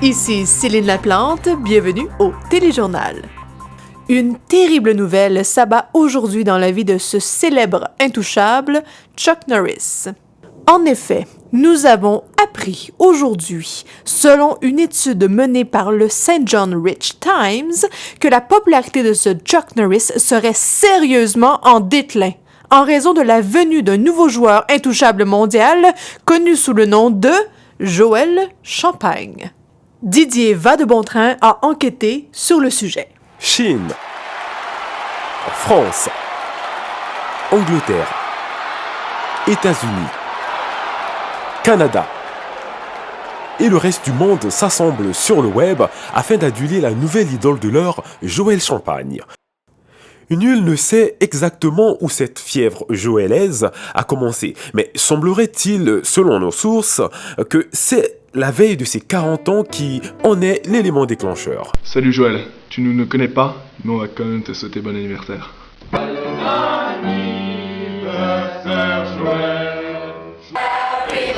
Ici Céline Laplante, bienvenue au Téléjournal. Une terrible nouvelle s'abat aujourd'hui dans la vie de ce célèbre intouchable, Chuck Norris. En effet, nous avons appris aujourd'hui, selon une étude menée par le St. John Rich Times, que la popularité de ce Chuck Norris serait sérieusement en déclin, en raison de la venue d'un nouveau joueur intouchable mondial, connu sous le nom de Joël Champagne. Didier Vadebontrain a enquêté sur le sujet. Chine, France, Angleterre, États-Unis, Canada et le reste du monde s'assemblent sur le web afin d'aduler la nouvelle idole de l'heure, Joël Champagne. Nul ne sait exactement où cette fièvre joëlaise a commencé, mais semblerait-il, selon nos sources, que c'est la veille de ses 40 ans qui en est l'élément déclencheur. Salut Joël, tu ne connais pas, mais on va quand même te souhaiter bon anniversaire. Bon anniversaire Joël. Happy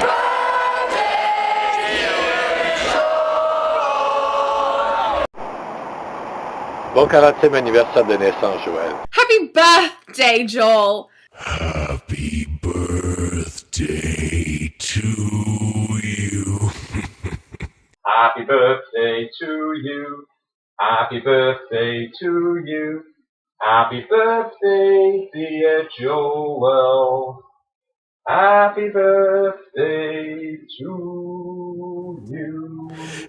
Bon 40e anniversaire de naissance, Joël. Happy birthday, Joel! Happy birthday to you. Happy birthday to you. Happy birthday to you. Happy birthday, dear Joel. Happy birthday to you.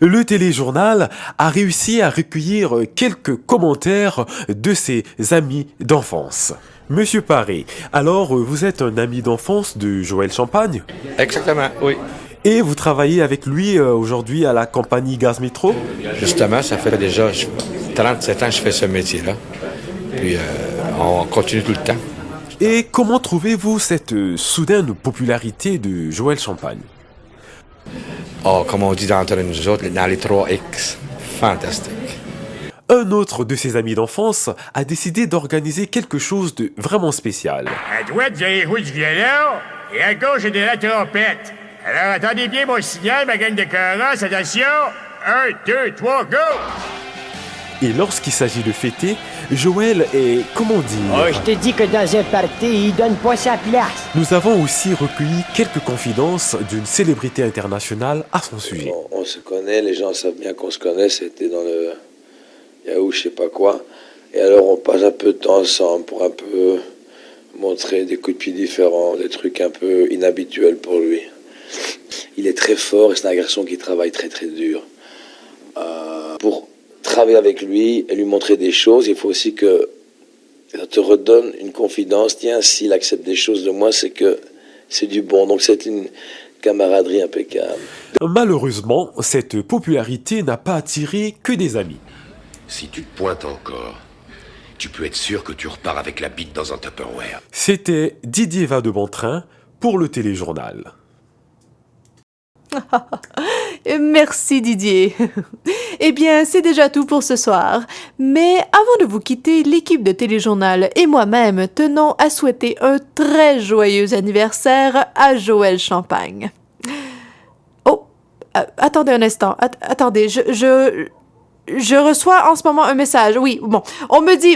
Le téléjournal a réussi à recueillir quelques commentaires de ses amis d'enfance. Monsieur Paré, alors vous êtes un ami d'enfance de Joël Champagne? Exactement, oui. Et vous travaillez avec lui aujourd'hui à la compagnie Gaz Métro? Justement, ça fait déjà 37 ans que je fais ce métier-là. Puis on continue tout le temps. Et comment trouvez-vous cette soudaine popularité de Joël Champagne? Oh, comme on dit d'entre nous autres, dans les 3X. Fantastique. Un autre de ses amis d'enfance a décidé d'organiser quelque chose de vraiment spécial. À droite, vous allez jouer du violon, et à gauche, j'ai de la trompette. Alors, attendez bien mon signal, ma gang de carrosses, attention! 1, 2, 3, go! Et lorsqu'il s'agit de fêter, Joël est, comment dire... Oh, je te dis que dans un party, il donne pas sa place. Nous avons aussi recueilli quelques confidences d'une célébrité internationale à son sujet. On se connaît, les gens savent bien qu'on se connaît, c'était dans le Yahoo, je sais pas quoi. Et alors on passe un peu de temps ensemble pour un peu montrer des coups de pied différents, des trucs un peu inhabituels pour lui. Il est très fort et c'est un garçon qui travaille très très dur. Pour travailler avec lui et lui montrer des choses, il faut aussi que ça te redonne une confidence. Tiens, s'il accepte des choses de moi, c'est que c'est du bon. Donc c'est une camaraderie impeccable. Malheureusement, cette popularité n'a pas attiré que des amis. Si tu te pointes encore, tu peux être sûr que tu repars avec la bite dans un Tupperware. C'était Didier Vadebontrain pour le Téléjournal. Merci Didier. Eh bien, c'est déjà tout pour ce soir. Mais avant de vous quitter, l'équipe de Téléjournal et moi-même tenons à souhaiter un très joyeux anniversaire à Joël Champagne. Oh, attendez un instant. Attendez, je reçois en ce moment un message. Oui, bon, on me dit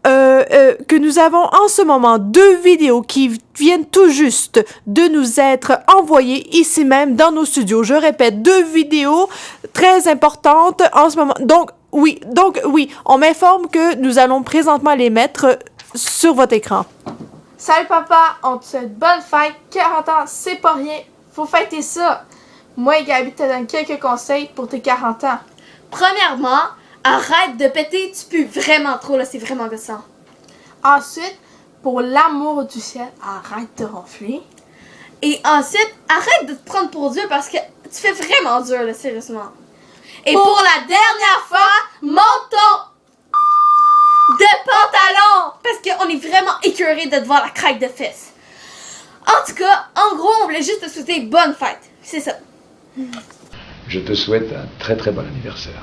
que nous avons en ce moment 2 vidéos qui viennent tout juste de nous être envoyées ici même dans nos studios. Je répète, 2 vidéos très importantes en ce moment. Donc oui, on m'informe que nous allons présentement les mettre sur votre écran. Salut papa, on te souhaite bonne fête. 40 ans, c'est pas rien. Faut fêter ça. Moi et Gabi te donne quelques conseils pour tes 40 ans. Premièrement, arrête de péter, tu pues vraiment trop, là, c'est vraiment gossant. Ensuite, pour l'amour du ciel, arrête de ronfler. Et ensuite, arrête de te prendre pour Dieu parce que tu fais vraiment dur, là, sérieusement. Et pour la dernière fois, monte ton de pantalon! Parce qu'on est vraiment écœurés de te voir la craque de fesses. En tout cas, en gros, on voulait juste te souhaiter bonne fête. C'est ça. Je te souhaite un très très bon anniversaire.